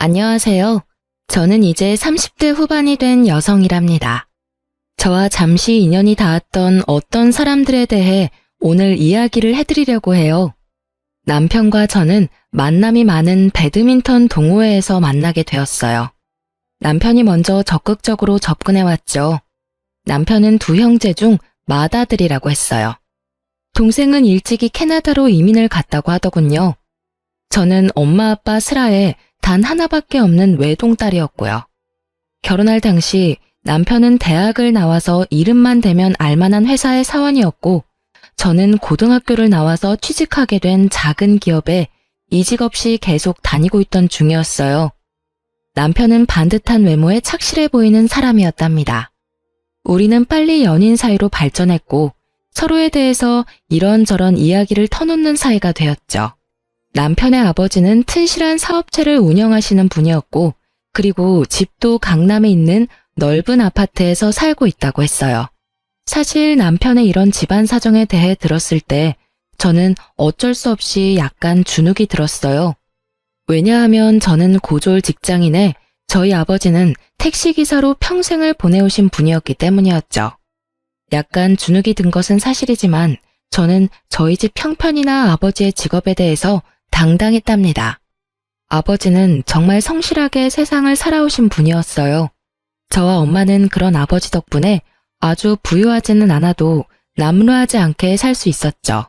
안녕하세요. 저는 이제 30대 후반이 된 여성이랍니다. 저와 잠시 인연이 닿았던 어떤 사람들에 대해 오늘 이야기를 해드리려고 해요. 남편과 저는 만남이 많은 배드민턴 동호회에서 만나게 되었어요. 남편이 먼저 적극적으로 접근해왔죠. 남편은 두 형제 중 맏아들이라고 했어요. 동생은 일찍이 캐나다로 이민을 갔다고 하더군요. 저는 엄마 아빠 슬하에 단 하나밖에 없는 외동딸이었고요. 결혼할 당시 남편은 대학을 나와서 이름만 대면 알만한 회사의 사원이었고 저는 고등학교를 나와서 취직하게 된 작은 기업에 이직 없이 계속 다니고 있던 중이었어요. 남편은 반듯한 외모에 착실해 보이는 사람이었답니다. 우리는 빨리 연인 사이로 발전했고 서로에 대해서 이런저런 이야기를 터놓는 사이가 되었죠. 남편의 아버지는 튼실한 사업체를 운영하시는 분이었고 그리고 집도 강남에 있는 넓은 아파트에서 살고 있다고 했어요. 사실 남편의 이런 집안 사정에 대해 들었을 때 저는 어쩔 수 없이 약간 주눅이 들었어요. 왜냐하면 저는 고졸 직장인에 저희 아버지는 택시기사로 평생을 보내오신 분이었기 때문이었죠. 약간 주눅이 든 것은 사실이지만 저는 저희 집 형편이나 아버지의 직업에 대해서 당당했답니다. 아버지는 정말 성실하게 세상을 살아오신 분이었어요. 저와 엄마는 그런 아버지 덕분에 아주 부유하지는 않아도 남루하지 않게 살 수 있었죠.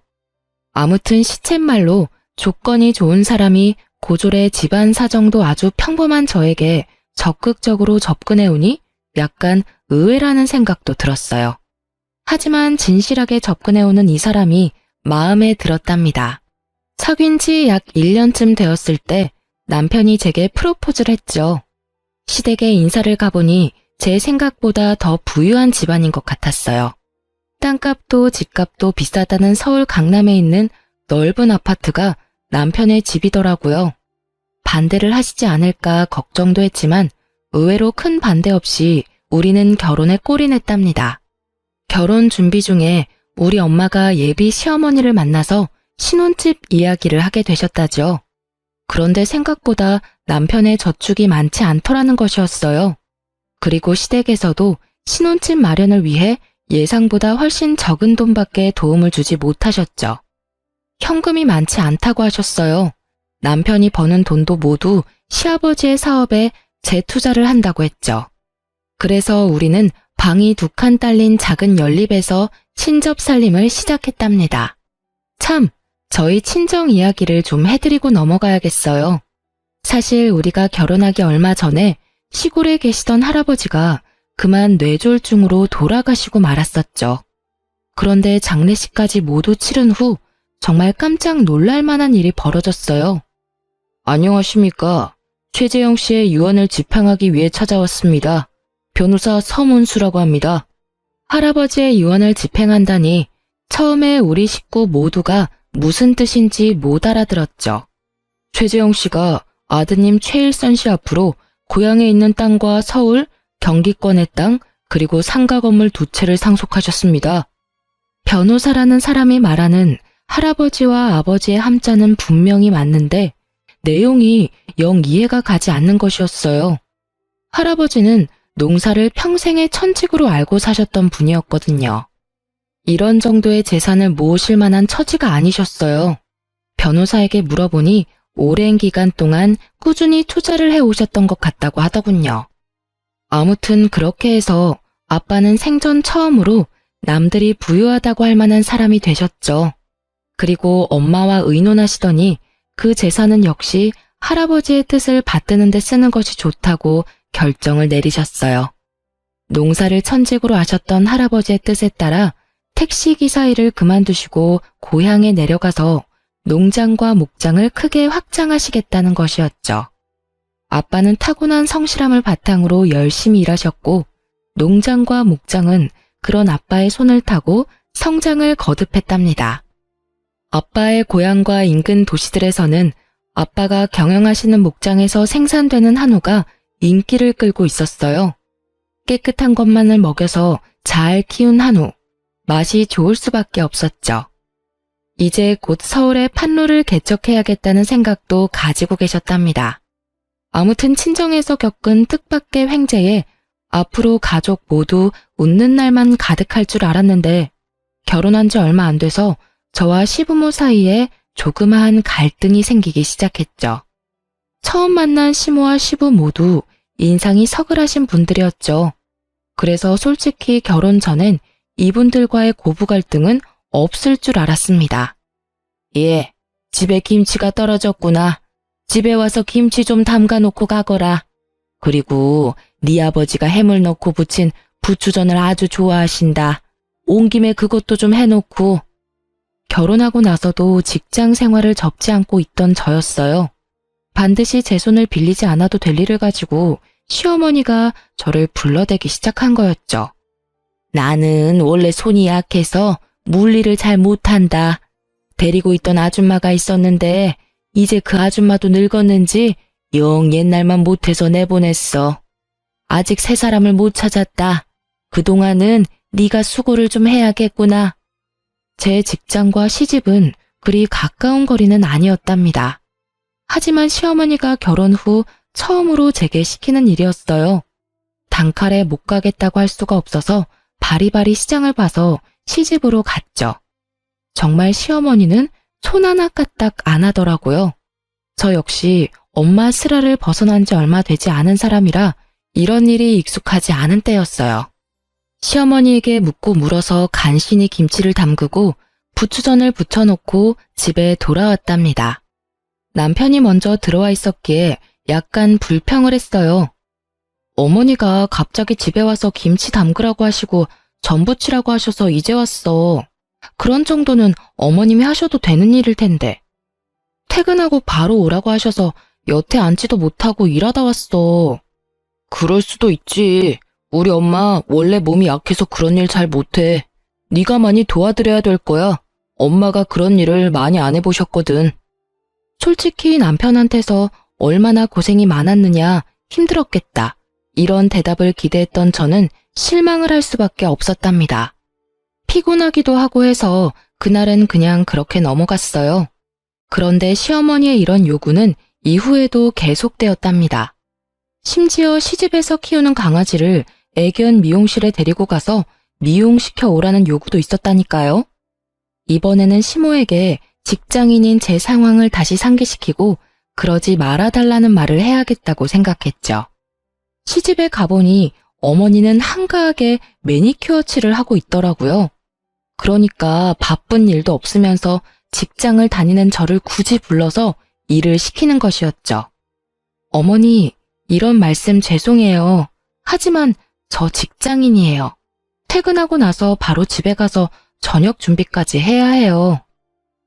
아무튼 시쳇말로 조건이 좋은 사람이 고졸의 집안 사정도 아주 평범한 저에게 적극적으로 접근해오니 약간 의외라는 생각도 들었어요. 하지만 진실하게 접근해오는 이 사람이 마음에 들었답니다. 사귄 지 약 1년쯤 되었을 때 남편이 제게 프로포즈를 했죠. 시댁에 인사를 가보니 제 생각보다 더 부유한 집안인 것 같았어요. 땅값도 집값도 비싸다는 서울 강남에 있는 넓은 아파트가 남편의 집이더라고요. 반대를 하시지 않을까 걱정도 했지만 의외로 큰 반대 없이 우리는 결혼에 골인했답니다. 결혼 준비 중에 우리 엄마가 예비 시어머니를 만나서 신혼집 이야기를 하게 되셨다죠. 그런데 생각보다 남편의 저축이 많지 않더라는 것이었어요. 그리고 시댁에서도 신혼집 마련을 위해 예상보다 훨씬 적은 돈밖에 도움을 주지 못하셨죠. 현금이 많지 않다고 하셨어요. 남편이 버는 돈도 모두 시아버지의 사업에 재투자를 한다고 했죠. 그래서 우리는 방이 2칸 딸린 작은 연립에서 신접 살림을 시작했답니다. 참, 저희 친정 이야기를 좀 해드리고 넘어가야겠어요. 사실 우리가 결혼하기 얼마 전에 시골에 계시던 할아버지가 그만 뇌졸중으로 돌아가시고 말았었죠. 그런데 장례식까지 모두 치른 후 정말 깜짝 놀랄 만한 일이 벌어졌어요. 안녕하십니까. 최재영 씨의 유언을 집행하기 위해 찾아왔습니다. 변호사 서문수라고 합니다. 할아버지의 유언을 집행한다니 처음에 우리 식구 모두가 무슨 뜻인지 못 알아들었죠. 최재영 씨가 아드님 최일선 씨 앞으로 고향에 있는 땅과 서울, 경기권의 땅, 그리고 상가 건물 2채를 상속하셨습니다. 변호사라는 사람이 말하는 할아버지와 아버지의 함자는 분명히 맞는데 내용이 영 이해가 가지 않는 것이었어요. 할아버지는 농사를 평생의 천직으로 알고 사셨던 분이었거든요. 이런 정도의 재산을 모으실 만한 처지가 아니셨어요. 변호사에게 물어보니 오랜 기간 동안 꾸준히 투자를 해오셨던 것 같다고 하더군요. 아무튼 그렇게 해서 아빠는 생전 처음으로 남들이 부유하다고 할 만한 사람이 되셨죠. 그리고 엄마와 의논하시더니 그 재산은 역시 할아버지의 뜻을 받드는 데 쓰는 것이 좋다고 결정을 내리셨어요. 농사를 천직으로 하셨던 할아버지의 뜻에 따라 택시기사 일을 그만두시고 고향에 내려가서 농장과 목장을 크게 확장하시겠다는 것이었죠. 아빠는 타고난 성실함을 바탕으로 열심히 일하셨고 농장과 목장은 그런 아빠의 손을 타고 성장을 거듭했답니다. 아빠의 고향과 인근 도시들에서는 아빠가 경영하시는 목장에서 생산되는 한우가 인기를 끌고 있었어요. 깨끗한 것만을 먹여서 잘 키운 한우, 맛이 좋을 수밖에 없었죠. 이제 곧 서울에 판로를 개척해야겠다는 생각도 가지고 계셨답니다. 아무튼 친정에서 겪은 뜻밖의 횡재에 앞으로 가족 모두 웃는 날만 가득할 줄 알았는데 결혼한 지 얼마 안 돼서 저와 시부모 사이에 조그마한 갈등이 생기기 시작했죠. 처음 만난 시모와 시부 모두 인상이 서글하신 분들이었죠. 그래서 솔직히 결혼 전엔 이분들과의 고부 갈등은 없을 줄 알았습니다. 예, 집에 김치가 떨어졌구나. 집에 와서 김치 좀 담가놓고 가거라. 그리고 네 아버지가 해물 넣고 부친 부추전을 아주 좋아하신다. 온 김에 그것도 좀 해놓고. 결혼하고 나서도 직장 생활을 접지 않고 있던 저였어요. 반드시 제 손을 빌리지 않아도 될 일을 가지고 시어머니가 저를 불러대기 시작한 거였죠. 나는 원래 손이 약해서 물일을 잘 못한다. 데리고 있던 아줌마가 있었는데 이제 그 아줌마도 늙었는지 영 옛날만 못해서 내보냈어. 아직 새 사람을 못 찾았다. 그동안은 네가 수고를 좀 해야겠구나. 제 직장과 시집은 그리 가까운 거리는 아니었답니다. 하지만 시어머니가 결혼 후 처음으로 제게 시키는 일이었어요. 단칼에 못 가겠다고 할 수가 없어서 바리바리 시장을 봐서 시집으로 갔죠. 정말 시어머니는 손 하나 까딱 안 하더라고요. 저 역시 엄마 슬하를 벗어난 지 얼마 되지 않은 사람이라 이런 일이 익숙하지 않은 때였어요. 시어머니에게 묻고 물어서 간신히 김치를 담그고 부추전을 부쳐놓고 집에 돌아왔답니다. 남편이 먼저 들어와 있었기에 약간 불평을 했어요. 어머니가 갑자기 집에 와서 김치 담그라고 하시고 전 부치라고 하셔서 이제 왔어. 그런 정도는 어머님이 하셔도 되는 일일 텐데. 퇴근하고 바로 오라고 하셔서 여태 앉지도 못하고 일하다 왔어. 그럴 수도 있지. 우리 엄마 원래 몸이 약해서 그런 일 잘 못해. 네가 많이 도와드려야 될 거야. 엄마가 그런 일을 많이 안 해보셨거든. 솔직히 남편한테서 얼마나 고생이 많았느냐, 힘들었겠다. 이런 대답을 기대했던 저는 실망을 할 수밖에 없었답니다. 피곤하기도 하고 해서 그날은 그냥 그렇게 넘어갔어요. 그런데 시어머니의 이런 요구는 이후에도 계속되었답니다. 심지어 시집에서 키우는 강아지를 애견 미용실에 데리고 가서 미용시켜 오라는 요구도 있었다니까요. 이번에는 시모에게 직장인인 제 상황을 다시 상기시키고 그러지 말아달라는 말을 해야겠다고 생각했죠. 시집에 가보니 어머니는 한가하게 매니큐어 칠을 하고 있더라고요. 그러니까 바쁜 일도 없으면서 직장을 다니는 저를 굳이 불러서 일을 시키는 것이었죠. 어머니, 이런 말씀 죄송해요. 하지만 저 직장인이에요. 퇴근하고 나서 바로 집에 가서 저녁 준비까지 해야 해요.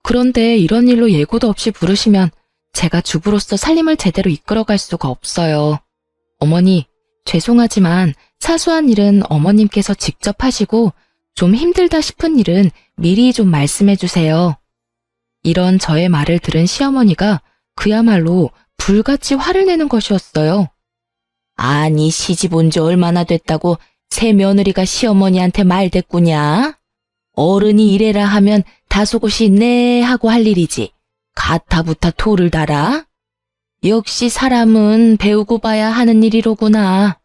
그런데 이런 일로 예고도 없이 부르시면 제가 주부로서 살림을 제대로 이끌어갈 수가 없어요. 어머니, 죄송하지만 사소한 일은 어머님께서 직접 하시고 좀 힘들다 싶은 일은 미리 좀 말씀해 주세요. 이런 저의 말을 들은 시어머니가 그야말로 불같이 화를 내는 것이었어요. 아니, 시집 온 지 얼마나 됐다고 새 며느리가 시어머니한테 말대꾸냐? 어른이 이래라 하면 다소곳이 네 하고 할 일이지. 가타부타 토를 달아? 역시 사람은 배우고 봐야 하는 일이로구나.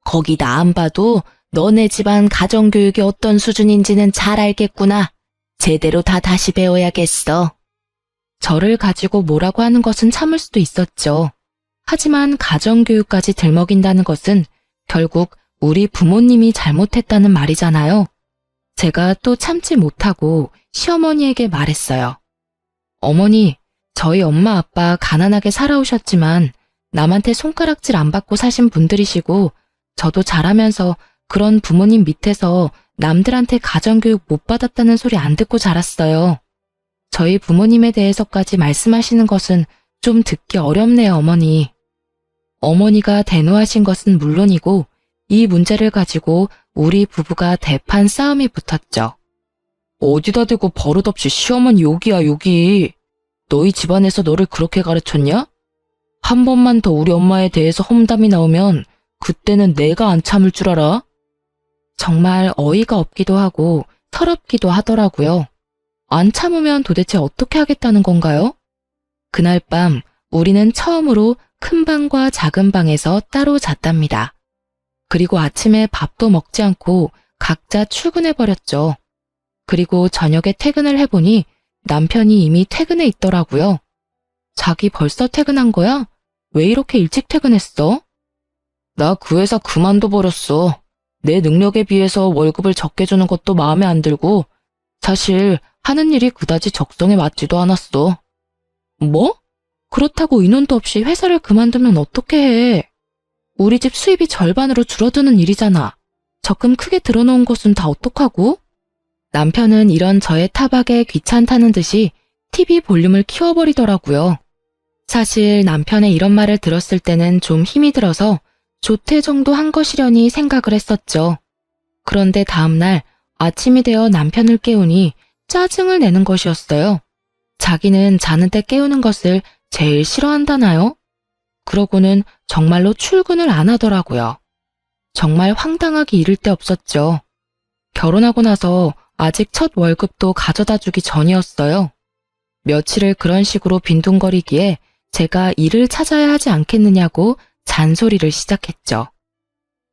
거기다 안 봐도 너네 집안 가정교육이 어떤 수준인지는 잘 알겠구나. 제대로 다 다시 배워야겠어. 저를 가지고 뭐라고 하는 것은 참을 수도 있었죠. 하지만 가정교육까지 들먹인다는 것은 결국 우리 부모님이 잘못했다는 말이잖아요. 제가 또 참지 못하고 시어머니에게 말했어요. 어머니, 저희 엄마 아빠 가난하게 살아오셨지만 남한테 손가락질 안 받고 사신 분들이시고 저도 자라면서 그런 부모님 밑에서 남들한테 가정교육 못 받았다는 소리 안 듣고 자랐어요. 저희 부모님에 대해서까지 말씀하시는 것은 좀 듣기 어렵네요, 어머니. 어머니가 대노하신 것은 물론이고 이 문제를 가지고 우리 부부가 대판 싸움이 붙었죠. 어디다 대고 버릇없이 시어머니 욕이야, 욕이. 너희 집안에서 너를 그렇게 가르쳤냐? 한 번만 더 우리 엄마에 대해서 험담이 나오면 그때는 내가 안 참을 줄 알아? 정말 어이가 없기도 하고 서럽기도 하더라고요. 안 참으면 도대체 어떻게 하겠다는 건가요? 그날 밤 우리는 처음으로 큰 방과 작은 방에서 따로 잤답니다. 그리고 아침에 밥도 먹지 않고 각자 출근해버렸죠. 그리고 저녁에 퇴근을 해보니 남편이 이미 퇴근해 있더라고요. 자기 벌써 퇴근한 거야? 왜 이렇게 일찍 퇴근했어? 나 그 회사 그만둬버렸어. 내 능력에 비해서 월급을 적게 주는 것도 마음에 안 들고 사실 하는 일이 그다지 적성에 맞지도 않았어. 뭐? 그렇다고 인원도 없이 회사를 그만두면 어떻게 해? 우리 집 수입이 절반으로 줄어드는 일이잖아. 적금 크게 들어놓은 곳은 다 어떡하고? 남편은 이런 저의 타박에 귀찮다는 듯이 TV 볼륨을 키워버리더라고요. 사실 남편의 이런 말을 들었을 때는 좀 힘이 들어서 조퇴 정도 한 것이려니 생각을 했었죠. 그런데 다음날 아침이 되어 남편을 깨우니 짜증을 내는 것이었어요. 자기는 자는 때 깨우는 것을 제일 싫어한다나요? 그러고는 정말로 출근을 안 하더라고요. 정말 황당하기 이를 데 없었죠. 결혼하고 나서 아직 첫 월급도 가져다 주기 전이었어요. 며칠을 그런 식으로 빈둥거리기에 제가 일을 찾아야 하지 않겠느냐고 잔소리를 시작했죠.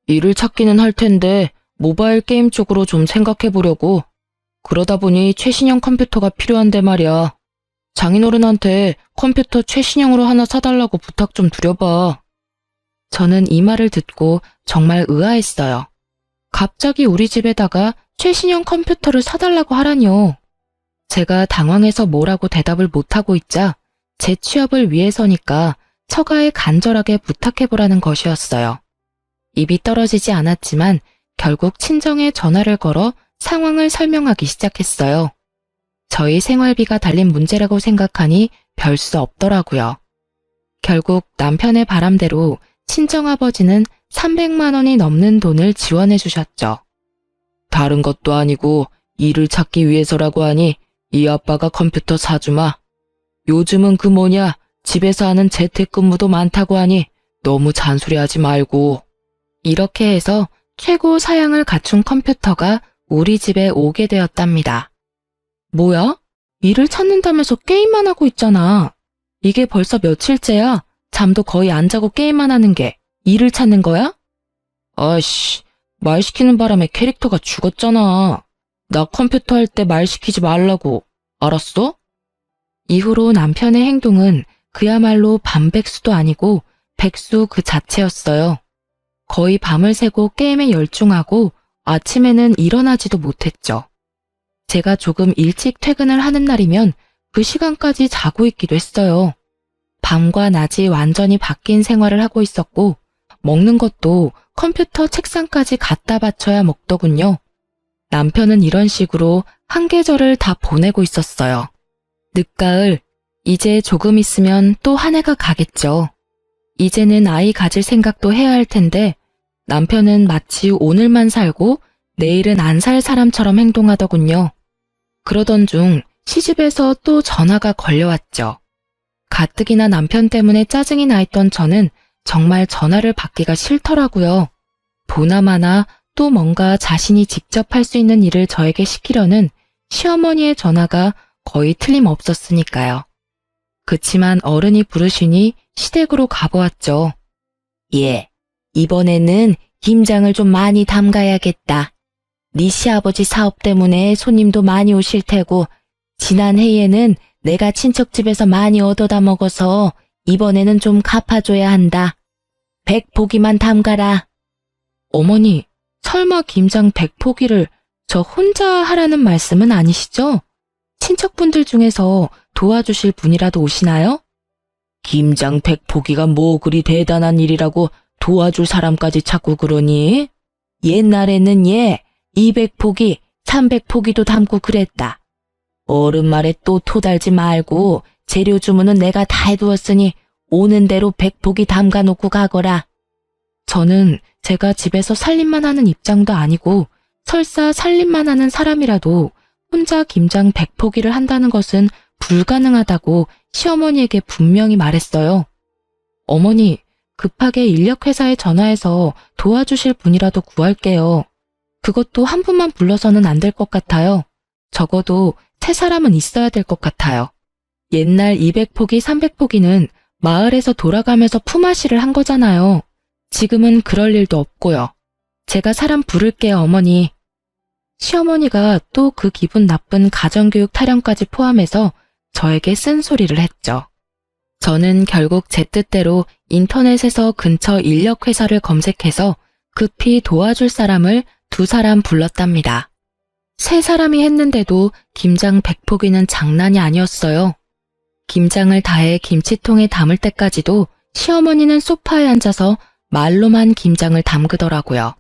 일을 찾기는 할 텐데 모바일 게임 쪽으로 좀 생각해 보려고. 그러다 보니 최신형 컴퓨터가 필요한데 말이야. 장인어른한테 컴퓨터 최신형으로 하나 사달라고 부탁 좀 드려봐. 저는 이 말을 듣고 정말 의아했어요. 갑자기 우리 집에다가 최신형 컴퓨터를 사달라고 하라뇨. 제가 당황해서 뭐라고 대답을 못하고 있자 제 취업을 위해서니까 처가에 간절하게 부탁해보라는 것이었어요. 입이 떨어지지 않았지만 결국 친정에 전화를 걸어 상황을 설명하기 시작했어요. 저희 생활비가 달린 문제라고 생각하니 별 수 없더라고요. 결국 남편의 바람대로 친정아버지는 300만 원이 넘는 돈을 지원해 주셨죠. 다른 것도 아니고 일을 찾기 위해서라고 하니 이 아빠가 컴퓨터 사주마. 요즘은 그 뭐냐 집에서 하는 재택근무도 많다고 하니 너무 잔소리하지 말고. 이렇게 해서 최고 사양을 갖춘 컴퓨터가 우리 집에 오게 되었답니다. 뭐야? 일을 찾는다면서 게임만 하고 있잖아. 이게 벌써 며칠째야. 잠도 거의 안 자고 게임만 하는 게 일을 찾는 거야? 아이씨, 말 시키는 바람에 캐릭터가 죽었잖아. 나 컴퓨터 할 때 말 시키지 말라고. 알았어? 이후로 남편의 행동은 그야말로 반백수도 아니고 백수 그 자체였어요. 거의 밤을 새고 게임에 열중하고 아침에는 일어나지도 못했죠. 제가 조금 일찍 퇴근을 하는 날이면 그 시간까지 자고 있기도 했어요. 밤과 낮이 완전히 바뀐 생활을 하고 있었고 먹는 것도 컴퓨터 책상까지 갖다 바쳐야 먹더군요. 남편은 이런 식으로 한 계절을 다 보내고 있었어요. 늦가을, 이제 조금 있으면 또 한 해가 가겠죠. 이제는 아이 가질 생각도 해야 할 텐데 남편은 마치 오늘만 살고 내일은 안 살 사람처럼 행동하더군요. 그러던 중 시집에서 또 전화가 걸려왔죠. 가뜩이나 남편 때문에 짜증이 나 있던 저는 정말 전화를 받기가 싫더라고요. 보나마나 또 뭔가 자신이 직접 할 수 있는 일을 저에게 시키려는 시어머니의 전화가 거의 틀림없었으니까요. 그치만 어른이 부르시니 시댁으로 가보았죠. 예, 이번에는 김장을 좀 많이 담가야겠다. 네 시아버지 사업 때문에 손님도 많이 오실 테고 지난 해에는 내가 친척집에서 많이 얻어다 먹어서 이번에는 좀 갚아줘야 한다. 100포기만 담가라. 어머니, 설마 김장 100포기를 저 혼자 하라는 말씀은 아니시죠? 친척분들 중에서 도와주실 분이라도 오시나요? 김장 100포기가 뭐 그리 대단한 일이라고 도와줄 사람까지 찾고 그러니? 옛날에는 200포기, 300포기도 담고 그랬다. 어른 말에 또 토달지 말고 재료 주문은 내가 다 해두었으니 오는 대로 100포기 담가놓고 가거라. 저는 제가 집에서 살림만 하는 입장도 아니고 설사 살림만 하는 사람이라도 혼자 김장 100포기를 한다는 것은 불가능하다고 시어머니에게 분명히 말했어요. 어머니, 급하게 인력회사에 전화해서 도와주실 분이라도 구할게요. 그것도 한 분만 불러서는 안 될 것 같아요. 적어도 세 사람은 있어야 될 것 같아요. 옛날 200포기, 300포기는 마을에서 돌아가면서 품앗이를 한 거잖아요. 지금은 그럴 일도 없고요. 제가 사람 부를게요, 어머니. 시어머니가 또 그 기분 나쁜 가정교육 타령까지 포함해서 저에게 쓴소리를 했죠. 저는 결국 제 뜻대로 인터넷에서 근처 인력회사를 검색해서 급히 도와줄 사람을 2사람 불렀답니다. 3사람이 했는데도 김장 100포기는 장난이 아니었어요. 김장을 다해 김치통에 담을 때까지도 시어머니는 소파에 앉아서 말로만 김장을 담그더라고요.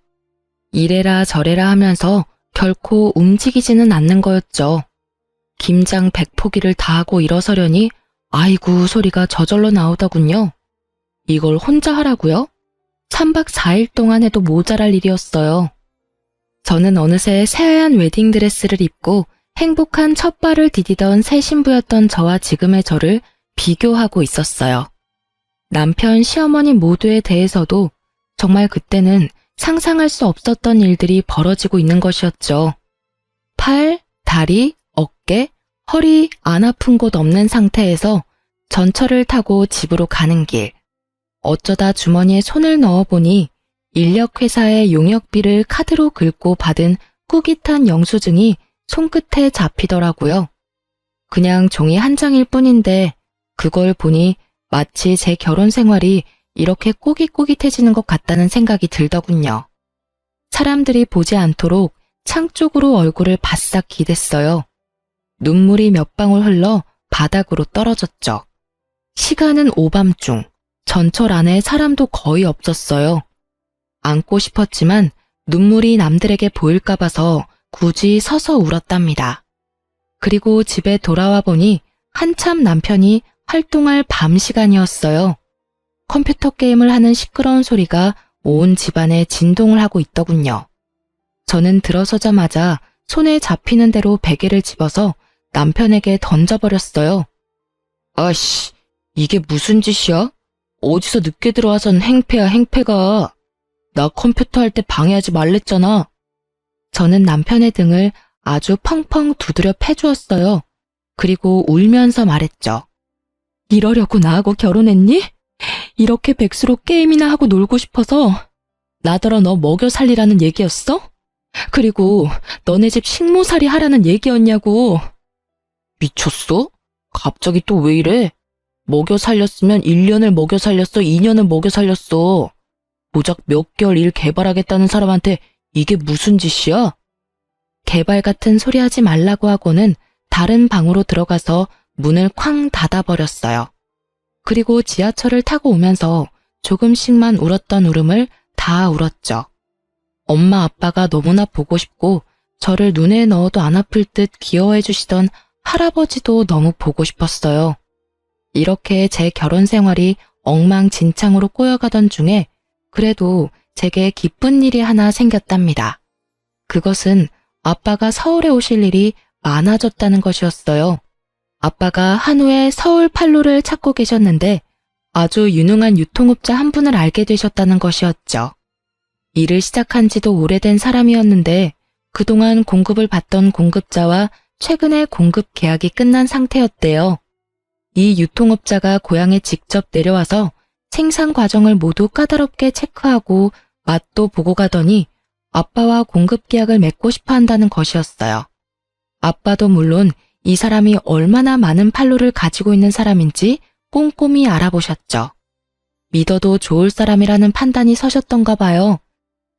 이래라 저래라 하면서 결코 움직이지는 않는 거였죠. 김장 100포기를 다 하고 일어서려니 아이고 소리가 저절로 나오더군요. 이걸 혼자 하라고요? 3박 4일 동안 해도 모자랄 일이었어요. 저는 어느새 새하얀 웨딩드레스를 입고 행복한 첫 발을 디디던 새 신부였던 저와 지금의 저를 비교하고 있었어요. 남편, 시어머니 모두에 대해서도 정말 그때는 상상할 수 없었던 일들이 벌어지고 있는 것이었죠. 팔, 다리, 어깨, 허리 안 아픈 곳 없는 상태에서 전철을 타고 집으로 가는 길. 어쩌다 주머니에 손을 넣어보니 인력회사의 용역비를 카드로 긁고 받은 꾸깃한 영수증이 손끝에 잡히더라고요. 그냥 종이 한 장일 뿐인데 그걸 보니 마치 제 결혼 생활이 이렇게 꼬깃꼬깃해지는 것 같다는 생각이 들더군요. 사람들이 보지 않도록 창 쪽으로 얼굴을 바싹 기댔어요. 눈물이 몇 방울 흘러 바닥으로 떨어졌죠. 시간은 오밤중, 전철 안에 사람도 거의 없었어요. 안고 싶었지만 눈물이 남들에게 보일까 봐서 굳이 서서 울었답니다. 그리고 집에 돌아와 보니 한참 남편이 활동할 밤 시간이었어요. 컴퓨터 게임을 하는 시끄러운 소리가 온 집안에 진동을 하고 있더군요. 저는 들어서자마자 손에 잡히는 대로 베개를 집어서 남편에게 던져버렸어요. 아씨, 이게 무슨 짓이야? 어디서 늦게 들어와선 행패야 행패가. 나 컴퓨터 할 때 방해하지 말랬잖아. 저는 남편의 등을 아주 펑펑 두드려 패주었어요. 그리고 울면서 말했죠. 이러려고 나하고 결혼했니? 이렇게 백수로 게임이나 하고 놀고 싶어서 나더러 너 먹여 살리라는 얘기였어? 그리고 너네 집 식모살이 하라는 얘기였냐고. 미쳤어? 갑자기 또 왜 이래? 먹여 살렸으면 1년을 먹여 살렸어, 2년을 먹여 살렸어. 고작 몇 개월 일 개발하겠다는 사람한테 이게 무슨 짓이야? 개발 같은 소리 하지 말라고 하고는 다른 방으로 들어가서 문을 쾅 닫아버렸어요. 그리고 지하철을 타고 오면서 조금씩만 울었던 울음을 다 울었죠. 엄마 아빠가 너무나 보고 싶고 저를 눈에 넣어도 안 아플 듯 귀여워해 주시던 할아버지도 너무 보고 싶었어요. 이렇게 제 결혼 생활이 엉망진창으로 꼬여가던 중에 그래도 제게 기쁜 일이 하나 생겼답니다. 그것은 아빠가 서울에 오실 일이 많아졌다는 것이었어요. 아빠가 한우에 서울 판로를 찾고 계셨는데 아주 유능한 유통업자 한 분을 알게 되셨다는 것이었죠. 일을 시작한 지도 오래된 사람이었는데 그동안 공급을 받던 공급자와 최근에 공급 계약이 끝난 상태였대요. 이 유통업자가 고향에 직접 내려와서 생산 과정을 모두 까다롭게 체크하고 맛도 보고 가더니 아빠와 공급 계약을 맺고 싶어 한다는 것이었어요. 아빠도 물론 이 사람이 얼마나 많은 판로를 가지고 있는 사람인지 꼼꼼히 알아보셨죠. 믿어도 좋을 사람이라는 판단이 서셨던가 봐요.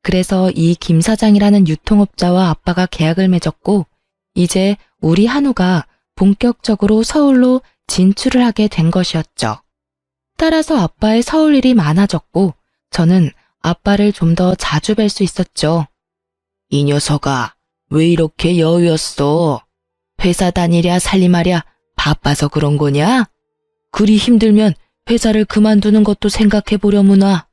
그래서 이 김 사장이라는 유통업자와 아빠가 계약을 맺었고 이제 우리 한우가 본격적으로 서울로 진출을 하게 된 것이었죠. 따라서 아빠의 서울 일이 많아졌고 저는 아빠를 좀 더 자주 뵐 수 있었죠. 이 녀석아, 왜 이렇게 여유였어? 회사 다니랴 살림하랴 바빠서 그런 거냐? 그리 힘들면 회사를 그만두는 것도 생각해보려무나.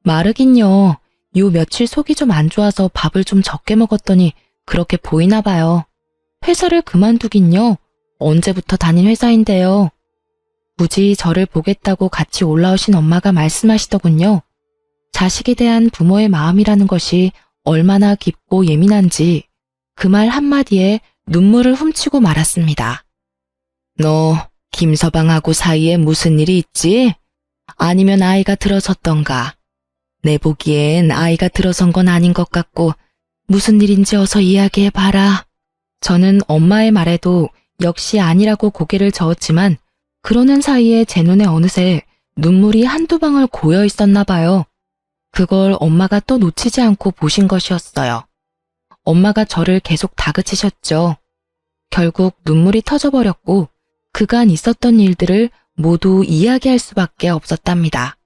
마르긴요. 요 며칠 속이 좀 안 좋아서 밥을 좀 적게 먹었더니 그렇게 보이나 봐요. 회사를 그만두긴요. 언제부터 다닌 회사인데요. 굳이 저를 보겠다고 같이 올라오신 엄마가 말씀하시더군요. 자식에 대한 부모의 마음이라는 것이 얼마나 깊고 예민한지 그 말 한마디에 눈물을 훔치고 말았습니다. 너 김서방하고 사이에 무슨 일이 있지? 아니면 아이가 들어섰던가? 내 보기엔 아이가 들어선 건 아닌 것 같고 무슨 일인지 어서 이야기해봐라. 저는 엄마의 말에도 역시 아니라고 고개를 저었지만 그러는 사이에 제 눈에 어느새 눈물이 한두 방울 고여 있었나 봐요. 그걸 엄마가 또 놓치지 않고 보신 것이었어요. 엄마가 저를 계속 다그치셨죠. 결국 눈물이 터져버렸고 그간 있었던 일들을 모두 이야기할 수밖에 없었답니다.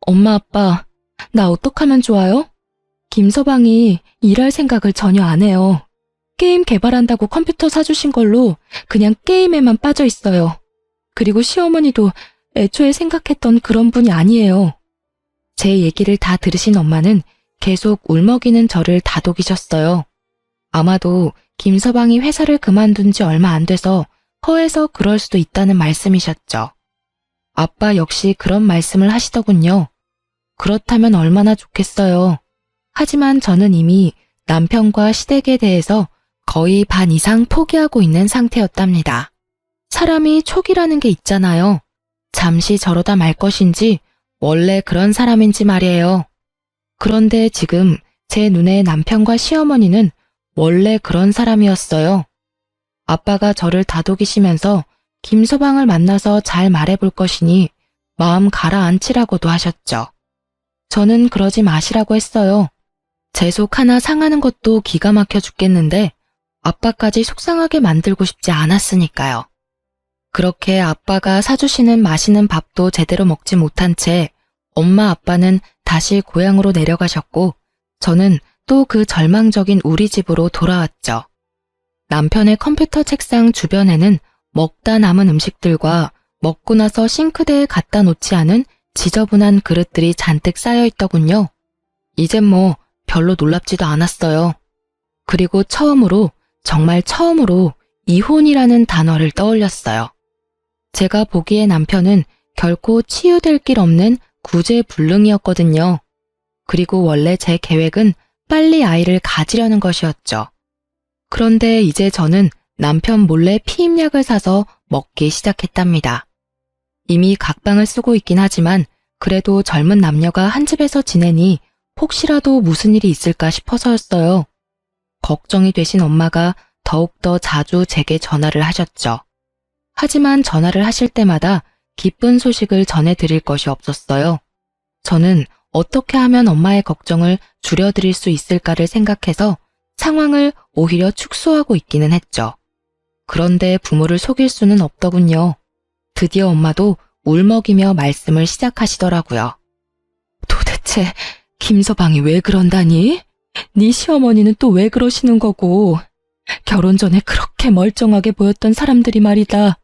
엄마, 아빠, 나 어떡하면 좋아요? 김서방이 일할 생각을 전혀 안 해요. 게임 개발한다고 컴퓨터 사주신 걸로 그냥 게임에만 빠져 있어요. 그리고 시어머니도 애초에 생각했던 그런 분이 아니에요. 제 얘기를 다 들으신 엄마는 계속 울먹이는 저를 다독이셨어요. 아마도 김서방이 회사를 그만둔 지 얼마 안 돼서 허해서 그럴 수도 있다는 말씀이셨죠. 아빠 역시 그런 말씀을 하시더군요. 그렇다면 얼마나 좋겠어요. 하지만 저는 이미 남편과 시댁에 대해서 거의 반 이상 포기하고 있는 상태였답니다. 사람이 촉이라는 게 있잖아요. 잠시 저러다 말 것인지 원래 그런 사람인지 말이에요. 그런데 지금 제 눈에 남편과 시어머니는 원래 그런 사람이었어요. 아빠가 저를 다독이시면서 김서방을 만나서 잘 말해볼 것이니 마음 가라앉히라고도 하셨죠. 저는 그러지 마시라고 했어요. 제 속 하나 상하는 것도 기가 막혀 죽겠는데 아빠까지 속상하게 만들고 싶지 않았으니까요. 그렇게 아빠가 사주시는 맛있는 밥도 제대로 먹지 못한 채 엄마 아빠는 다시 고향으로 내려가셨고 저는 또 그 절망적인 우리 집으로 돌아왔죠. 남편의 컴퓨터 책상 주변에는 먹다 남은 음식들과 먹고 나서 싱크대에 갖다 놓지 않은 지저분한 그릇들이 잔뜩 쌓여 있더군요. 이젠 뭐 별로 놀랍지도 않았어요. 그리고 처음으로, 정말 처음으로 이혼이라는 단어를 떠올렸어요. 제가 보기에 남편은 결코 치유될 길 없는 구제불능이었거든요. 그리고 원래 제 계획은 빨리 아이를 가지려는 것이었죠. 그런데 이제 저는 남편 몰래 피임약을 사서 먹기 시작했답니다. 이미 각방을 쓰고 있긴 하지만 그래도 젊은 남녀가 한 집에서 지내니 혹시라도 무슨 일이 있을까 싶어서였어요. 걱정이 되신 엄마가 더욱더 자주 제게 전화를 하셨죠. 하지만 전화를 하실 때마다 기쁜 소식을 전해드릴 것이 없었어요. 저는 어떻게 하면 엄마의 걱정을 줄여드릴 수 있을까를 생각해서 상황을 오히려 축소하고 있기는 했죠. 그런데 부모를 속일 수는 없더군요. 드디어 엄마도 울먹이며 말씀을 시작하시더라고요. 도대체 김서방이 왜 그런다니? 네 시어머니는 또 왜 그러시는 거고? 결혼 전에 그렇게 멀쩡하게 보였던 사람들이 말이다.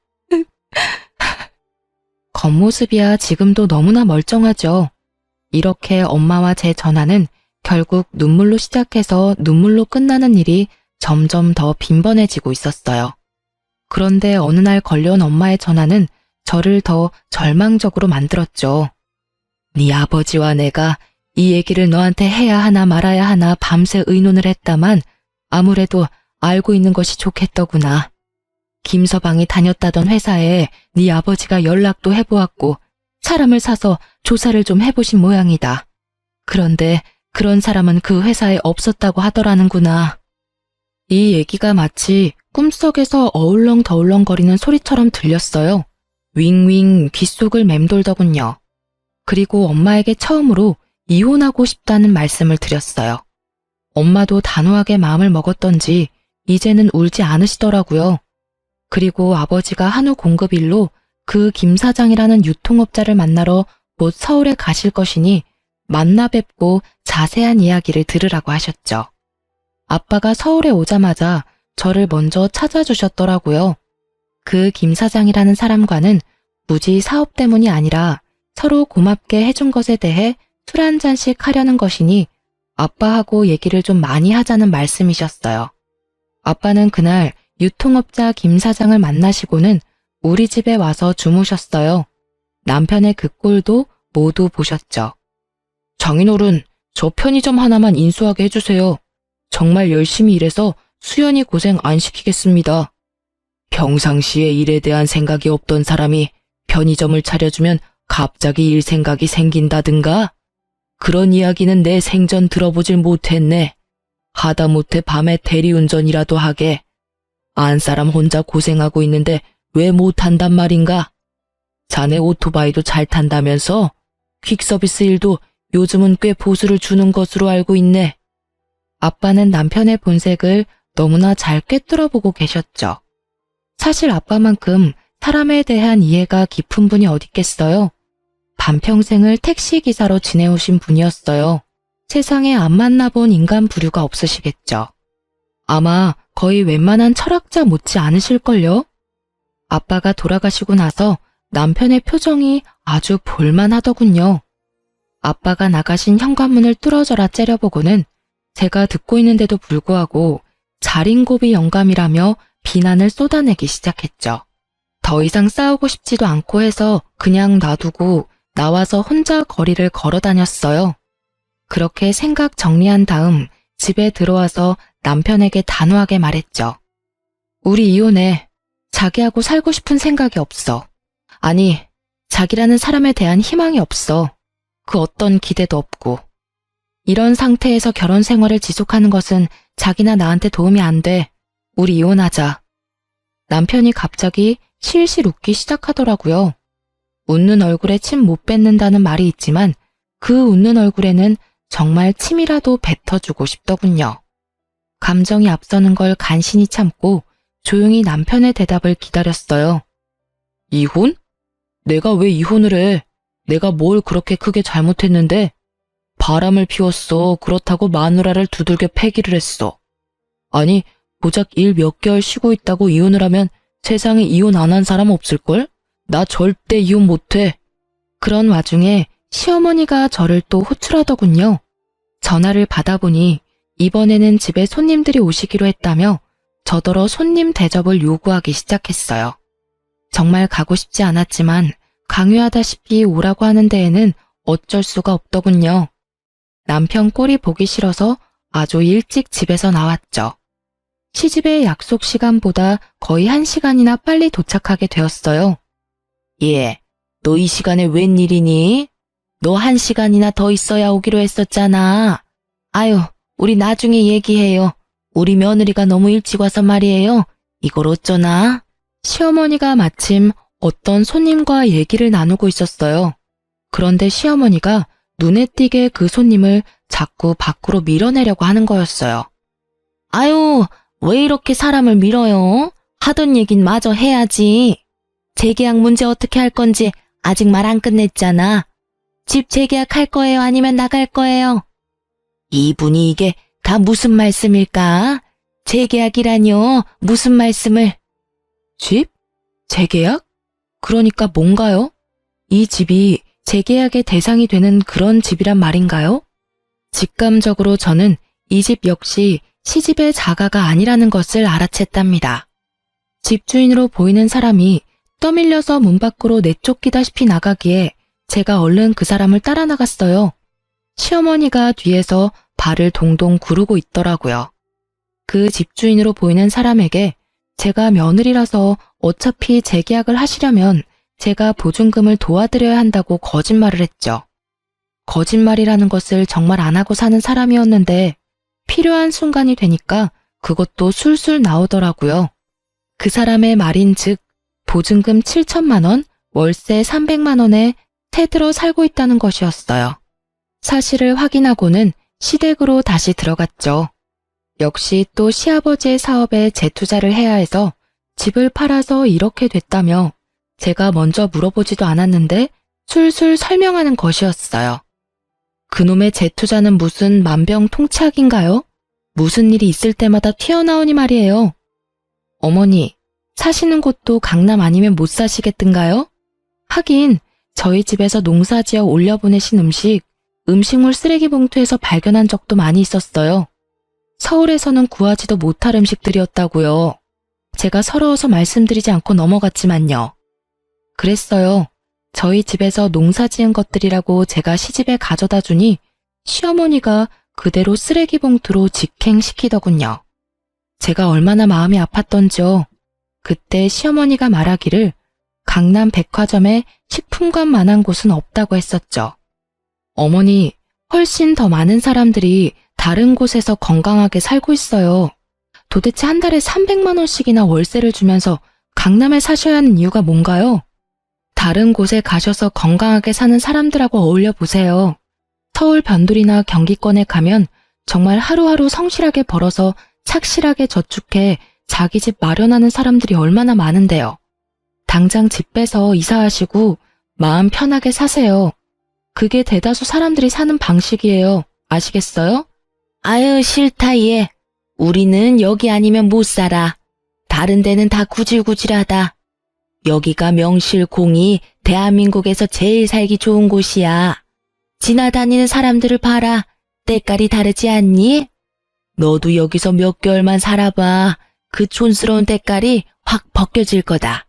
겉모습이야 지금도 너무나 멀쩡하죠. 이렇게 엄마와 제 전화는 결국 눈물로 시작해서 눈물로 끝나는 일이 점점 더 빈번해지고 있었어요. 그런데 어느 날 걸려온 엄마의 전화는 저를 더 절망적으로 만들었죠. 네 아버지와 내가 이 얘기를 너한테 해야 하나 말아야 하나 밤새 의논을 했다만 아무래도 알고 있는 것이 좋겠더구나. 김서방이 다녔다던 회사에 네 아버지가 연락도 해보았고 사람을 사서 조사를 좀 해보신 모양이다. 그런데 그런 사람은 그 회사에 없었다고 하더라는구나. 이 얘기가 마치 꿈속에서 어울렁더울렁거리는 소리처럼 들렸어요. 윙윙 귓속을 맴돌더군요. 그리고 엄마에게 처음으로 이혼하고 싶다는 말씀을 드렸어요. 엄마도 단호하게 마음을 먹었던지 이제는 울지 않으시더라고요. 그리고 아버지가 한우 공급일로 그 김 사장이라는 유통업자를 만나러 곧 서울에 가실 것이니 만나 뵙고 자세한 이야기를 들으라고 하셨죠. 아빠가 서울에 오자마자 저를 먼저 찾아주셨더라고요. 그 김 사장이라는 사람과는 굳이 사업 때문이 아니라 서로 고맙게 해준 것에 대해 술 한 잔씩 하려는 것이니 아빠하고 얘기를 좀 많이 하자는 말씀이셨어요. 아빠는 그날 유통업자 김 사장을 만나시고는 우리 집에 와서 주무셨어요. 남편의 그 꼴도 모두 보셨죠. 장인어른, 저 편의점 하나만 인수하게 해주세요. 정말 열심히 일해서 수연이 고생 안 시키겠습니다. 평상시에 일에 대한 생각이 없던 사람이 편의점을 차려주면 갑자기 일 생각이 생긴다든가? 그런 이야기는 내 생전 들어보질 못했네. 하다못해 밤에 대리운전이라도 하게. 안 사람 혼자 고생하고 있는데 왜 못한단 말인가? 자네 오토바이도 잘 탄다면서? 퀵서비스 일도 요즘은 꽤 보수를 주는 것으로 알고 있네. 아빠는 남편의 본색을 너무나 잘 꿰뚫어보고 계셨죠. 사실 아빠만큼 사람에 대한 이해가 깊은 분이 어딨겠어요. 반평생을 택시기사로 지내오신 분이었어요. 세상에 안 만나본 인간 부류가 없으시겠죠. 아마 거의 웬만한 철학자 못지 않으실걸요? 아빠가 돌아가시고 나서 남편의 표정이 아주 볼만하더군요. 아빠가 나가신 현관문을 뚫어져라 째려보고는 제가 듣고 있는데도 불구하고 자린고비 영감이라며 비난을 쏟아내기 시작했죠. 더 이상 싸우고 싶지도 않고 해서 그냥 놔두고 나와서 혼자 거리를 걸어 다녔어요. 그렇게 생각 정리한 다음 집에 들어와서 남편에게 단호하게 말했죠. 우리 이혼해. 자기하고 살고 싶은 생각이 없어. 아니, 자기라는 사람에 대한 희망이 없어. 그 어떤 기대도 없고. 이런 상태에서 결혼 생활을 지속하는 것은 자기나 나한테 도움이 안 돼. 우리 이혼하자. 남편이 갑자기 실실 웃기 시작하더라고요. 웃는 얼굴에 침 못 뱉는다는 말이 있지만 그 웃는 얼굴에는 정말 침이라도 뱉어주고 싶더군요. 감정이 앞서는 걸 간신히 참고 조용히 남편의 대답을 기다렸어요. 이혼? 내가 왜 이혼을 해? 내가 뭘 그렇게 크게 잘못했는데? 바람을 피웠어. 그렇다고 마누라를 두들겨 패기를 했어. 아니, 고작 일 몇 개월 쉬고 있다고 이혼을 하면 세상에 이혼 안 한 사람 없을걸? 나 절대 이혼 못해. 그런 와중에 시어머니가 저를 또 호출하더군요. 전화를 받아보니 이번에는 집에 손님들이 오시기로 했다며 저더러 손님 대접을 요구하기 시작했어요. 정말 가고 싶지 않았지만 강요하다시피 오라고 하는 데에는 어쩔 수가 없더군요. 남편 꼴이 보기 싫어서 아주 일찍 집에서 나왔죠. 시집의 약속 시간보다 거의 1시간이나 빨리 도착하게 되었어요. 예, 너 이 시간에 웬일이니? 너 1시간이나 더 있어야 오기로 했었잖아. 아유, 우리 나중에 얘기해요. 우리 며느리가 너무 일찍 와서 말이에요. 이걸 어쩌나? 시어머니가 마침 어떤 손님과 얘기를 나누고 있었어요. 그런데 시어머니가 눈에 띄게 그 손님을 자꾸 밖으로 밀어내려고 하는 거였어요. 아유, 왜 이렇게 사람을 밀어요? 하던 얘긴 마저 해야지. 재계약 문제 어떻게 할 건지 아직 말 안 끝냈잖아. 집 재계약할 거예요? 아니면 나갈 거예요? 이분이 이게 다 무슨 말씀일까? 재계약이라뇨? 무슨 말씀을? 집? 재계약? 그러니까 뭔가요? 이 집이 재계약의 대상이 되는 그런 집이란 말인가요? 직감적으로 저는 이 집 역시 시집의 자가가 아니라는 것을 알아챘답니다. 집주인으로 보이는 사람이 떠밀려서 문 밖으로 내쫓기다시피 나가기에 제가 얼른 그 사람을 따라 나갔어요. 시어머니가 뒤에서 발을 동동 구르고 있더라고요. 그 집주인으로 보이는 사람에게 제가 며느리라서 어차피 재계약을 하시려면 제가 보증금을 도와드려야 한다고 거짓말을 했죠. 거짓말이라는 것을 정말 안 하고 사는 사람이었는데 필요한 순간이 되니까 그것도 술술 나오더라고요. 그 사람의 말인즉 보증금 7천만 원, 월세 300만 원에 새들어 살고 있다는 것이었어요. 사실을 확인하고는 시댁으로 다시 들어갔죠. 역시 또 시아버지의 사업에 재투자를 해야 해서 집을 팔아서 이렇게 됐다며 제가 먼저 물어보지도 않았는데 술술 설명하는 것이었어요. 그놈의 재투자는 무슨 만병통치약인가요? 무슨 일이 있을 때마다 튀어나오니 말이에요. 어머니, 사시는 곳도 강남 아니면 못 사시겠던가요? 하긴 저희 집에서 농사지어 올려보내신 음식물 쓰레기 봉투에서 발견한 적도 많이 있었어요. 서울에서는 구하지도 못할 음식들이었다고요. 제가 서러워서 말씀드리지 않고 넘어갔지만요. 그랬어요. 저희 집에서 농사지은 것들이라고 제가 시집에 가져다 주니 시어머니가 그대로 쓰레기 봉투로 직행시키더군요. 제가 얼마나 마음이 아팠던지요. 그때 시어머니가 말하기를 강남 백화점에 식품관만한 곳은 없다고 했었죠. 어머니, 훨씬 더 많은 사람들이 다른 곳에서 건강하게 살고 있어요. 도대체 한 달에 300만 원씩이나 월세를 주면서 강남에 사셔야 하는 이유가 뭔가요? 다른 곳에 가셔서 건강하게 사는 사람들하고 어울려 보세요. 서울 변두리나 경기권에 가면 정말 하루하루 성실하게 벌어서 착실하게 저축해 자기 집 마련하는 사람들이 얼마나 많은데요. 당장 집 빼서 이사하시고 마음 편하게 사세요. 그게 대다수 사람들이 사는 방식이에요. 아시겠어요? 아유, 싫다 얘. 우리는 여기 아니면 못 살아. 다른 데는 다 구질구질하다. 여기가 명실공히 대한민국에서 제일 살기 좋은 곳이야. 지나다니는 사람들을 봐라. 때깔이 다르지 않니? 너도 여기서 몇 개월만 살아봐. 그 촌스러운 때깔이 확 벗겨질 거다.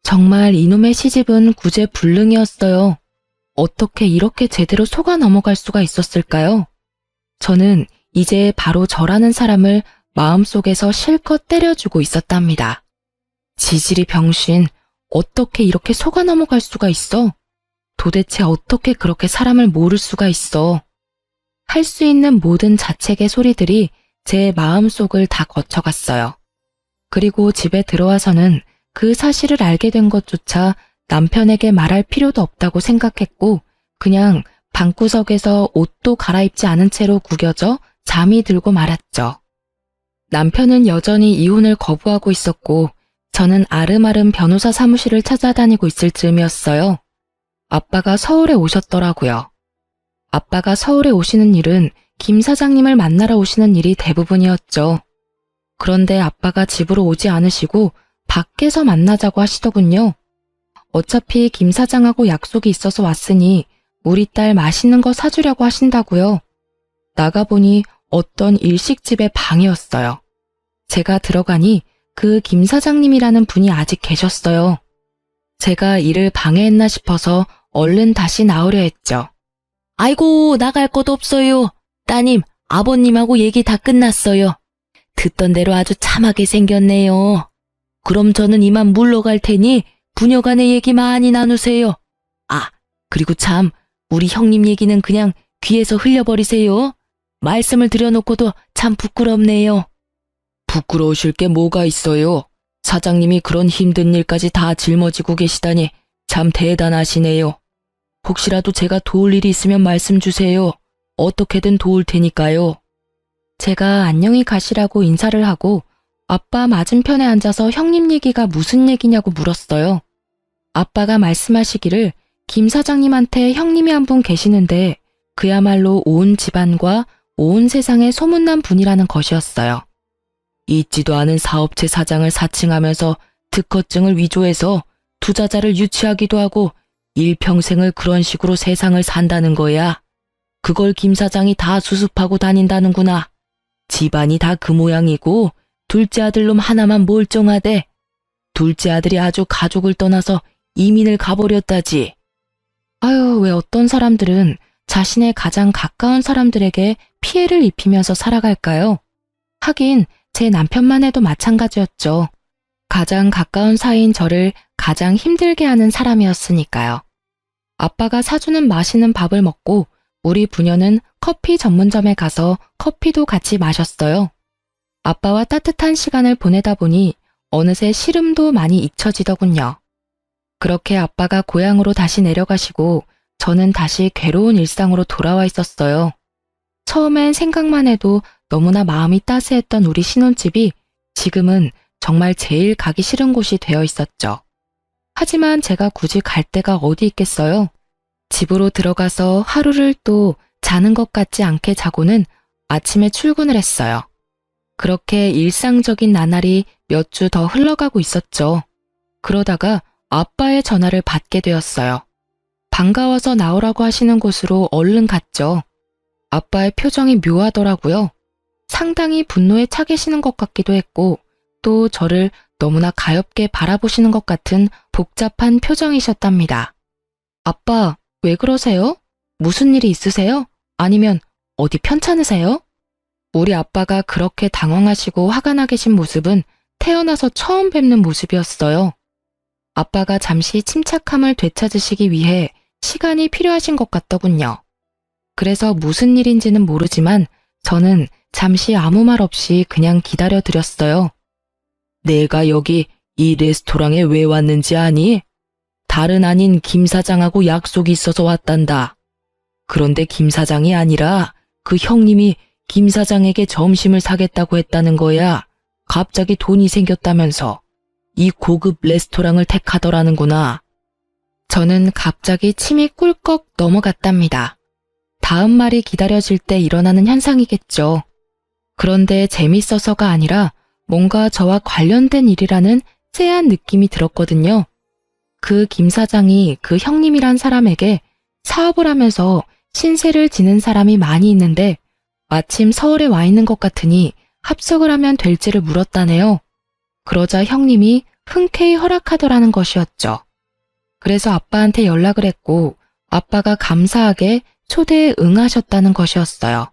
정말 이놈의 시집은 구제불능이었어요. 어떻게 이렇게 제대로 속아 넘어갈 수가 있었을까요? 저는 이제 바로 저라는 사람을 마음속에서 실컷 때려주고 있었답니다. 지질이 병신, 어떻게 이렇게 속아 넘어갈 수가 있어? 도대체 어떻게 그렇게 사람을 모를 수가 있어? 할 수 있는 모든 자책의 소리들이 제 마음속을 다 거쳐갔어요. 그리고 집에 들어와서는 그 사실을 알게 된 것조차 남편에게 말할 필요도 없다고 생각했고 그냥 방구석에서 옷도 갈아입지 않은 채로 구겨져 잠이 들고 말았죠. 남편은 여전히 이혼을 거부하고 있었고 저는 아름아름 변호사 사무실을 찾아다니고 있을 즈음이었어요. 아빠가 서울에 오셨더라고요. 아빠가 서울에 오시는 일은 김 사장님을 만나러 오시는 일이 대부분이었죠. 그런데 아빠가 집으로 오지 않으시고 밖에서 만나자고 하시더군요. 어차피 김 사장하고 약속이 있어서 왔으니 우리 딸 맛있는 거 사주려고 하신다고요. 나가보니 어떤 일식집의 방이었어요. 제가 들어가니 그 김 사장님이라는 분이 아직 계셨어요. 제가 일을 방해했나 싶어서 얼른 다시 나오려 했죠. 아이고, 나갈 것도 없어요. 따님, 아버님하고 얘기 다 끝났어요. 듣던 대로 아주 참하게 생겼네요. 그럼 저는 이만 물러갈 테니 부녀간의 얘기 많이 나누세요. 아, 그리고 참, 우리 형님 얘기는 그냥 귀에서 흘려버리세요. 말씀을 드려놓고도 참 부끄럽네요. 부끄러우실 게 뭐가 있어요. 사장님이 그런 힘든 일까지 다 짊어지고 계시다니 참 대단하시네요. 혹시라도 제가 도울 일이 있으면 말씀 주세요. 어떻게든 도울 테니까요. 제가 안녕히 가시라고 인사를 하고 아빠 맞은편에 앉아서 형님 얘기가 무슨 얘기냐고 물었어요. 아빠가 말씀하시기를 김 사장님한테 형님이 한 분 계시는데 그야말로 온 집안과 온 세상에 소문난 분이라는 것이었어요. 있지도 않은 사업체 사장을 사칭하면서 특허증을 위조해서 투자자를 유치하기도 하고 일평생을 그런 식으로 세상을 산다는 거야. 그걸 김 사장이 다 수습하고 다닌다는구나. 집안이 다 그 모양이고 둘째 아들놈 하나만 멀쩡하대. 둘째 아들이 아주 가족을 떠나서 이민을 가버렸다지. 아유, 왜 어떤 사람들은 자신의 가장 가까운 사람들에게 피해를 입히면서 살아갈까요? 하긴 제 남편만 해도 마찬가지였죠. 가장 가까운 사이인 저를 가장 힘들게 하는 사람이었으니까요. 아빠가 사주는 맛있는 밥을 먹고 우리 부녀는 커피 전문점에 가서 커피도 같이 마셨어요. 아빠와 따뜻한 시간을 보내다 보니 어느새 시름도 많이 잊혀지더군요. 그렇게 아빠가 고향으로 다시 내려가시고 저는 다시 괴로운 일상으로 돌아와 있었어요. 처음엔 생각만 해도 너무나 마음이 따스했던 우리 신혼집이 지금은 정말 제일 가기 싫은 곳이 되어 있었죠. 하지만 제가 굳이 갈 데가 어디 있겠어요? 집으로 들어가서 하루를 또 자는 것 같지 않게 자고는 아침에 출근을 했어요. 그렇게 일상적인 나날이 몇 주 더 흘러가고 있었죠. 그러다가 아빠의 전화를 받게 되었어요. 반가워서 나오라고 하시는 곳으로 얼른 갔죠. 아빠의 표정이 묘하더라고요. 상당히 분노에 차 계시는 것 같기도 했고 또 저를 너무나 가엾게 바라보시는 것 같은 복잡한 표정이셨답니다. 아빠, 왜 그러세요? 무슨 일이 있으세요? 아니면 어디 편찮으세요? 우리 아빠가 그렇게 당황하시고 화가 나 계신 모습은 태어나서 처음 뵙는 모습이었어요. 아빠가 잠시 침착함을 되찾으시기 위해 시간이 필요하신 것 같더군요. 그래서 무슨 일인지는 모르지만 저는 잠시 아무 말 없이 그냥 기다려드렸어요. 내가 여기 이 레스토랑에 왜 왔는지 아니? 다른 아닌 김 사장하고 약속이 있어서 왔단다. 그런데 김 사장이 아니라 그 형님이 김 사장에게 점심을 사겠다고 했다는 거야. 갑자기 돈이 생겼다면서 이 고급 레스토랑을 택하더라는구나. 저는 갑자기 침이 꿀꺽 넘어갔답니다. 다음 말이 기다려질 때 일어나는 현상이겠죠. 그런데 재밌어서가 아니라 뭔가 저와 관련된 일이라는 쎄한 느낌이 들었거든요. 그 김 사장이 그 형님이란 사람에게 사업을 하면서 신세를 지는 사람이 많이 있는데 마침 서울에 와 있는 것 같으니 합석을 하면 될지를 물었다네요. 그러자 형님이 흔쾌히 허락하더라는 것이었죠. 그래서 아빠한테 연락을 했고 아빠가 감사하게 초대에 응하셨다는 것이었어요.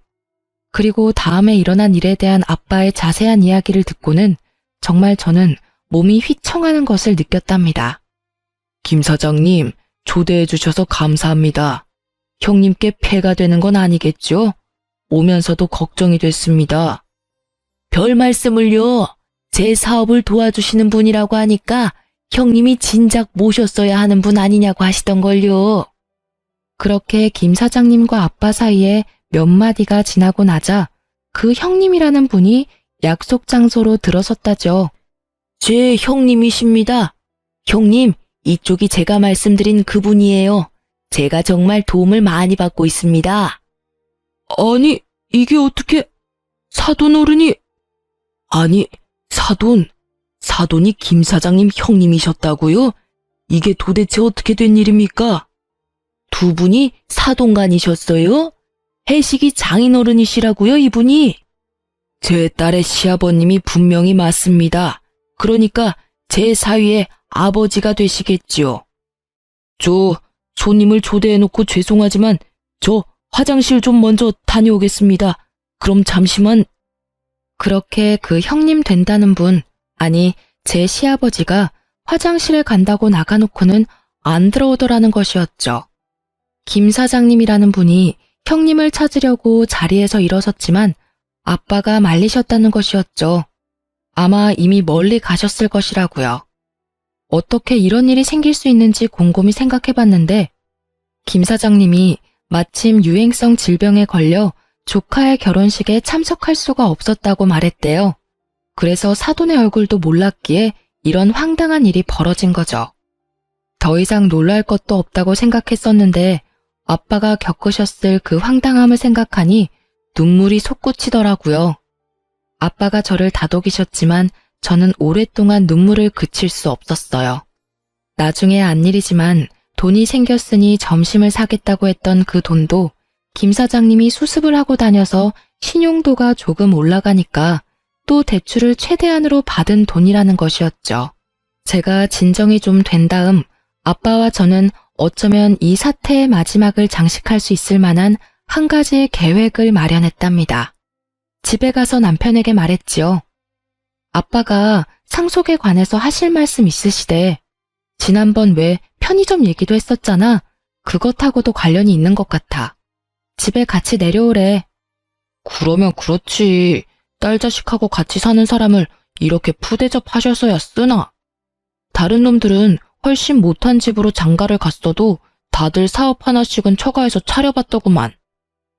그리고 다음에 일어난 일에 대한 아빠의 자세한 이야기를 듣고는 정말 저는 몸이 휘청하는 것을 느꼈답니다. 김 사장님, 초대해 주셔서 감사합니다. 형님께 폐가 되는 건 아니겠죠? 오면서도 걱정이 됐습니다. 별 말씀을요. 제 사업을 도와주시는 분이라고 하니까 형님이 진작 모셨어야 하는 분 아니냐고 하시던걸요. 그렇게 김 사장님과 아빠 사이에 몇 마디가 지나고 나자 그 형님이라는 분이 약속 장소로 들어섰다죠. 제 형님이십니다. 형님, 이쪽이 제가 말씀드린 그분이에요. 제가 정말 도움을 많이 받고 있습니다. 아니, 이게 어떻게... 사돈 어른이... 아니, 사돈이 김 사장님 형님이셨다고요? 이게 도대체 어떻게 된 일입니까? 두 분이 사돈간이셨어요? 해식이 장인어른이시라고요, 이분이? 제 딸의 시아버님이 분명히 맞습니다. 그러니까 제 사위의 아버지가 되시겠지요. 저 손님을 초대해놓고 죄송하지만 저 화장실 좀 먼저 다녀오겠습니다. 그럼 잠시만. 그렇게 그 형님 된다는 분, 아니 제 시아버지가 화장실에 간다고 나가놓고는 안 들어오더라는 것이었죠. 김 사장님이라는 분이 형님을 찾으려고 자리에서 일어섰지만 아빠가 말리셨다는 것이었죠. 아마 이미 멀리 가셨을 것이라고요. 어떻게 이런 일이 생길 수 있는지 곰곰이 생각해봤는데 김 사장님이 마침 유행성 질병에 걸려 조카의 결혼식에 참석할 수가 없었다고 말했대요. 그래서 사돈의 얼굴도 몰랐기에 이런 황당한 일이 벌어진 거죠. 더 이상 놀랄 것도 없다고 생각했었는데 아빠가 겪으셨을 그 황당함을 생각하니 눈물이 솟구치더라고요. 아빠가 저를 다독이셨지만 저는 오랫동안 눈물을 그칠 수 없었어요. 나중에 안 일이지만 돈이 생겼으니 점심을 사겠다고 했던 그 돈도 김 사장님이 수습을 하고 다녀서 신용도가 조금 올라가니까 또 대출을 최대한으로 받은 돈이라는 것이었죠. 제가 진정이 좀 된 다음 아빠와 저는 어쩌면 이 사태의 마지막을 장식할 수 있을 만한 한 가지 계획을 마련했답니다. 집에 가서 남편에게 말했지요. 아빠가 상속에 관해서 하실 말씀 있으시대. 지난번 왜 편의점 얘기도 했었잖아. 그것하고도 관련이 있는 것 같아. 집에 같이 내려오래. 그러면 그렇지. 딸 자식하고 같이 사는 사람을 이렇게 푸대접 하셔서야 쓰나. 다른 놈들은 훨씬 못한 집으로 장가를 갔어도 다들 사업 하나씩은 처가에서 차려봤더구만.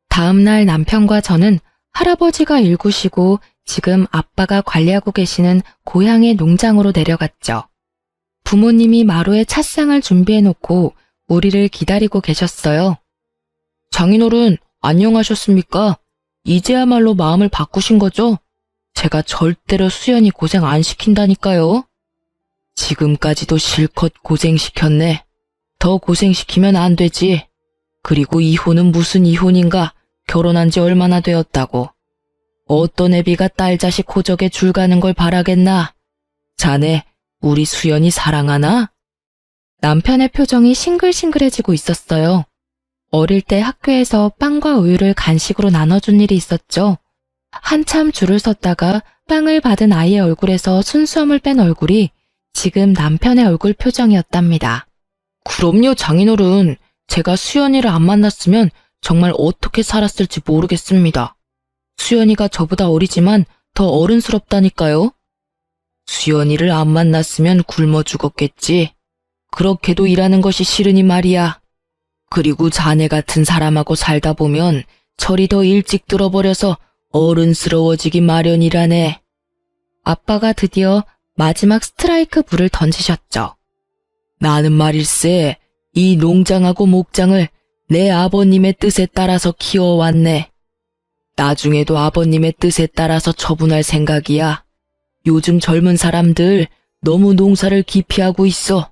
다음날 남편과 저는 할아버지가 일구시고 지금 아빠가 관리하고 계시는 고향의 농장으로 내려갔죠. 부모님이 마루에 찻상을 준비해놓고 우리를 기다리고 계셨어요. 장인어른, 안녕하셨습니까? 이제야말로 마음을 바꾸신 거죠? 제가 절대로 수연이 고생 안 시킨다니까요. 지금까지도 실컷 고생시켰네. 더 고생시키면 안 되지. 그리고 이혼은 무슨 이혼인가? 결혼한 지 얼마나 되었다고. 어떤 애비가 딸 자식 호적에 줄 가는 걸 바라겠나? 자네, 우리 수연이 사랑하나? 남편의 표정이 싱글싱글해지고 있었어요. 어릴 때 학교에서 빵과 우유를 간식으로 나눠준 일이 있었죠. 한참 줄을 섰다가 빵을 받은 아이의 얼굴에서 순수함을 뺀 얼굴이 지금 남편의 얼굴 표정이었답니다. 그럼요, 장인어른. 제가 수연이를 안 만났으면 정말 어떻게 살았을지 모르겠습니다. 수연이가 저보다 어리지만 더 어른스럽다니까요. 수연이를 안 만났으면 굶어 죽었겠지. 그렇게도 일하는 것이 싫으니 말이야. 그리고 자네 같은 사람하고 살다 보면 철이 더 일찍 들어버려서 어른스러워지기 마련이라네. 아빠가 드디어 마지막 스트라이크 불을 던지셨죠. 나는 말일세, 이 농장하고 목장을 내 아버님의 뜻에 따라서 키워왔네. 나중에도 아버님의 뜻에 따라서 처분할 생각이야. 요즘 젊은 사람들 너무 농사를 기피하고 있어.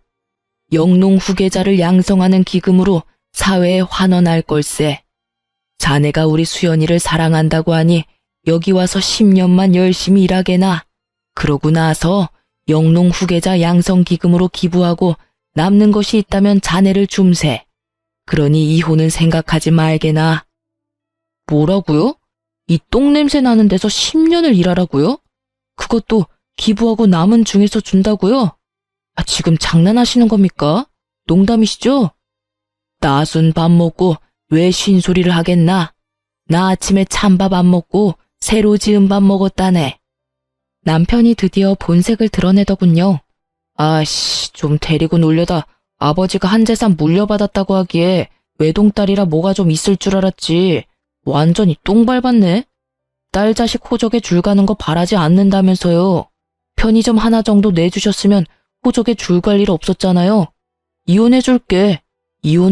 영농 후계자를 양성하는 기금으로 사회에 환원할 걸세. 자네가 우리 수연이를 사랑한다고 하니 여기 와서 10년만 열심히 일하게나. 그러고 나서 영농 후계자 양성 기금으로 기부하고 남는 것이 있다면 자네를 줌세. 그러니 이혼은 생각하지 말게나. 뭐라고요? 이 똥냄새 나는 데서 10년을 일하라고요? 그것도 기부하고 남은 중에서 준다고요? 지금 장난하시는 겁니까? 농담이시죠? 나순 밥 먹고 왜 쉰소리를 하겠나? 나 아침에 찬밥 안 먹고 새로 지은 밥 먹었다네. 남편이 드디어 본색을 드러내더군요. 아씨, 좀 데리고 놀려다 아버지가 한 재산 물려받았다고 하기에 외동딸이라 뭐가 좀 있을 줄 알았지. 완전히 똥 밟았네. 딸 자식 호적에 줄 가는 거 바라지 않는다면서요. 편의점 하나 정도 내주셨으면 호적에 줄 갈 일 없었잖아요. 이혼해줄게.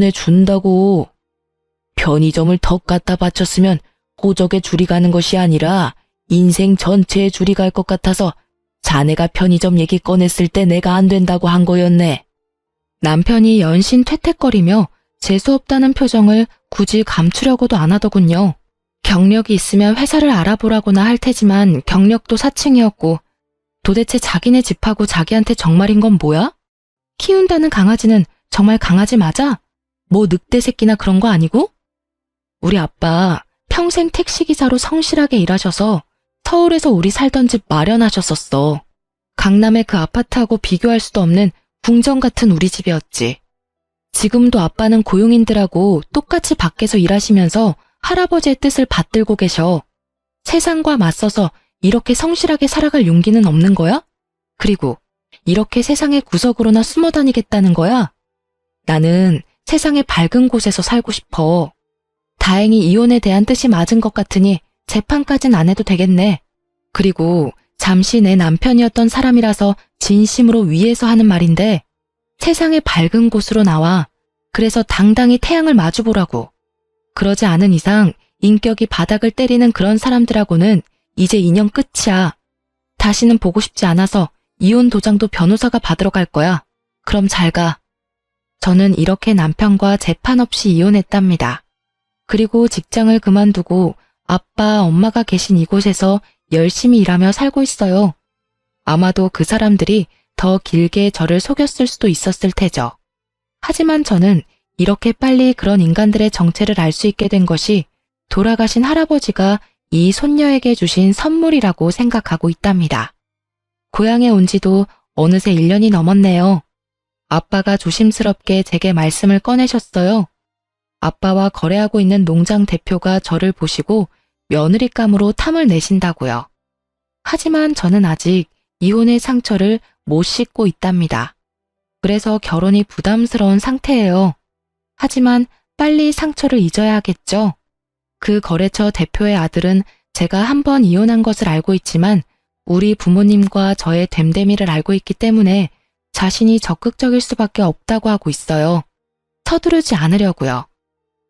이혼해준다고. 편의점을 덕 갖다 바쳤으면 호적에 줄이 가는 것이 아니라 인생 전체에 줄이 갈 것 같아서 자네가 편의점 얘기 꺼냈을 때 내가 안 된다고 한 거였네. 남편이 연신 퇴퇴거리며 재수없다는 표정을 굳이 감추려고도 안 하더군요. 경력이 있으면 회사를 알아보라고나 할 테지만 경력도 사칭이었고 도대체 자기네 집하고 자기한테 정말인 건 뭐야? 키운다는 강아지는 정말 강아지 맞아? 뭐 늑대 새끼나 그런 거 아니고? 우리 아빠 평생 택시기사로 성실하게 일하셔서 서울에서 우리 살던 집 마련하셨었어. 강남의 그 아파트하고 비교할 수도 없는 궁전 같은 우리 집이었지. 지금도 아빠는 고용인들하고 똑같이 밖에서 일하시면서 할아버지의 뜻을 받들고 계셔. 세상과 맞서서 이렇게 성실하게 살아갈 용기는 없는 거야? 그리고 이렇게 세상의 구석으로나 숨어 다니겠다는 거야? 나는 세상의 밝은 곳에서 살고 싶어. 다행히 이혼에 대한 뜻이 맞은 것 같으니 재판까진 안 해도 되겠네. 그리고 잠시 내 남편이었던 사람이라서 진심으로 위해서 하는 말인데 세상의 밝은 곳으로 나와. 그래서 당당히 태양을 마주보라고. 그러지 않은 이상 인격이 바닥을 때리는 그런 사람들하고는 이제 인연 끝이야. 다시는 보고 싶지 않아서 이혼 도장도 변호사가 받으러 갈 거야. 그럼 잘 가. 저는 이렇게 남편과 재판 없이 이혼했답니다. 그리고 직장을 그만두고 아빠, 엄마가 계신 이곳에서 열심히 일하며 살고 있어요. 아마도 그 사람들이 더 길게 저를 속였을 수도 있었을 테죠. 하지만 저는 이렇게 빨리 그런 인간들의 정체를 알 수 있게 된 것이 돌아가신 할아버지가 이 손녀에게 주신 선물이라고 생각하고 있답니다. 고향에 온 지도 어느새 1년이 넘었네요. 아빠가 조심스럽게 제게 말씀을 꺼내셨어요. 아빠와 거래하고 있는 농장 대표가 저를 보시고 며느리감으로 탐을 내신다고요. 하지만 저는 아직 이혼의 상처를 못 씻고 있답니다. 그래서 결혼이 부담스러운 상태예요. 하지만 빨리 상처를 잊어야 하겠죠. 그 거래처 대표의 아들은 제가 한 번 이혼한 것을 알고 있지만 우리 부모님과 저의 됨됨이를 알고 있기 때문에 자신이 적극적일 수밖에 없다고 하고 있어요. 서두르지 않으려고요.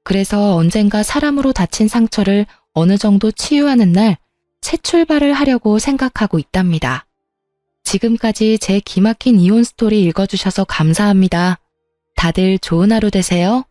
그래서 언젠가 사람으로 다친 상처를 어느 정도 치유하는 날 새 출발을 하려고 생각하고 있답니다. 지금까지 제 기막힌 이혼 스토리 읽어주셔서 감사합니다. 다들 좋은 하루 되세요.